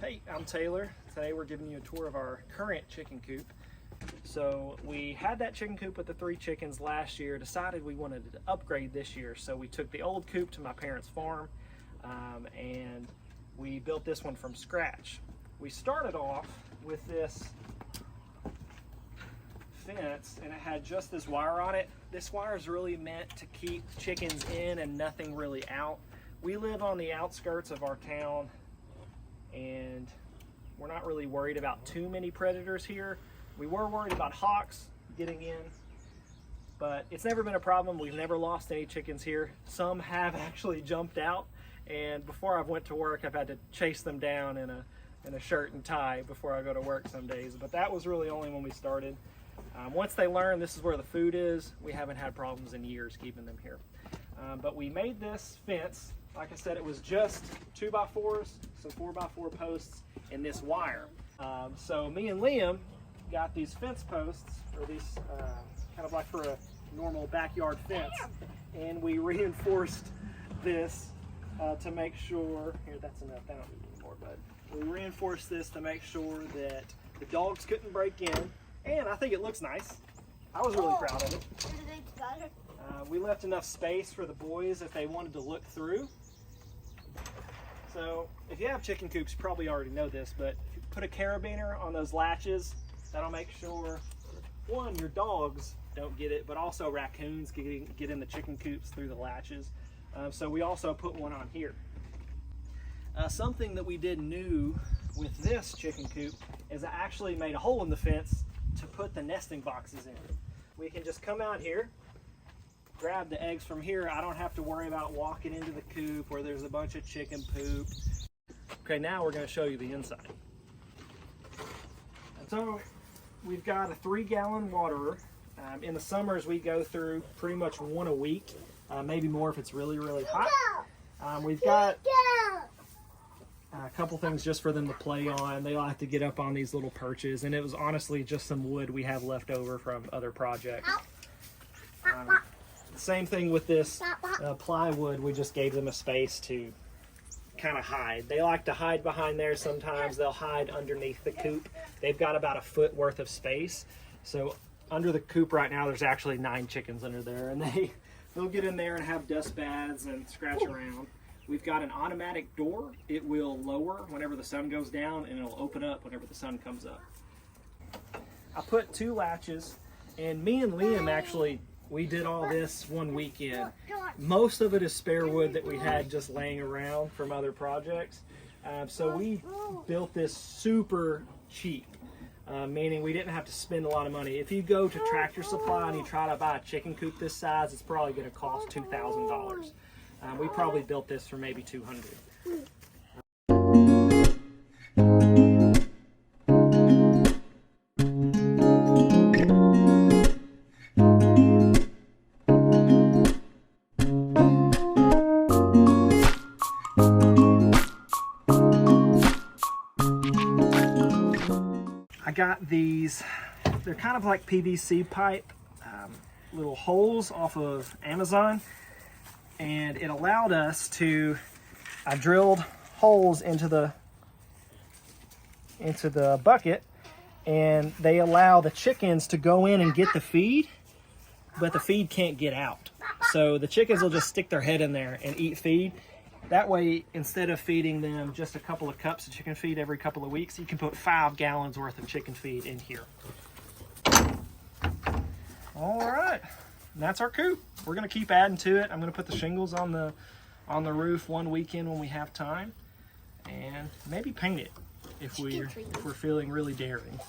Hey, I'm Taylor. Today we're giving you a tour of our current chicken coop. So we had that chicken coop with the 3 chickens last year, decided we wanted to upgrade this year. So we took the old coop to my parents' farm and we built this one from scratch. We started off with this fence and it had just this wire on it. This wire is really meant to keep chickens in and nothing really out. We live on the outskirts of our town and we're not really worried about too many predators here. We were worried about hawks getting in, but it's never been a problem. We've never lost any chickens here. Some have actually jumped out, and before I've went to work, I've had to chase them down in a shirt and tie before I go to work some days. But that was really only when we started. Once they learn this is where the food is, we haven't had problems in years keeping them here. But we made this fence. Like I said, it was just 2x4s, so 4x4 posts, and this wire. So me and Liam got these fence posts, or these kind of like for a normal backyard fence, and we reinforced this to make sure, here, that's enough, I don't need any more, but we reinforced this to make sure that the dogs couldn't break in, and I think it looks nice. I was really proud of it. We left enough space for the boys if they wanted to look through. So if you have chicken coops, you probably already know this, but if you put a carabiner on those latches, that'll make sure, one, your dogs don't get it, but also raccoons get in the chicken coops through the latches. So we also put one on here. Something that we did new with this chicken coop is I actually made a hole in the fence to put the nesting boxes in. We can just come out here, grab the eggs from here. I don't have to worry about walking into the coop where there's a bunch of chicken poop. Okay, now we're going to show you the inside. And so we've got a 3-gallon waterer. In the summers we go through pretty much one a week, maybe more if it's really, really hot. We've got a couple things just for them to play on. They like to get up on these little perches, and it was honestly just some wood we have left over from other projects. Same thing with this plywood. We just gave them a space to kind of hide. They like to hide behind there sometimes. They'll hide underneath the coop. They've got about a foot worth of space. So under the coop right now, there's actually 9 chickens under there, and they'll get in there and have dust baths and scratch around. We've got an automatic door. It will lower whenever the sun goes down, and it'll open up whenever the sun comes up. I put 2 latches, and me and Liam actually, we did all this one weekend. Most of it is spare wood that we had just laying around from other projects. So we built this super cheap, meaning we didn't have to spend a lot of money. If you go to Tractor Supply and you try to buy a chicken coop this size, it's probably going to cost $2,000. We probably built this for maybe $200. I got these, they're kind of like PVC pipe, little holes off of Amazon, and it allowed us to, I drilled holes into the bucket, and they allow the chickens to go in and get the feed, but the feed can't get out. So the chickens will just stick their head in there and eat feed. That way, instead of feeding them just a couple of cups of chicken feed every couple of weeks, you can put 5 gallons worth of chicken feed in here. All right, and that's our coop. We're gonna keep adding to it. I'm gonna put the shingles on the roof one weekend when we have time, and maybe paint it if we're feeling really daring.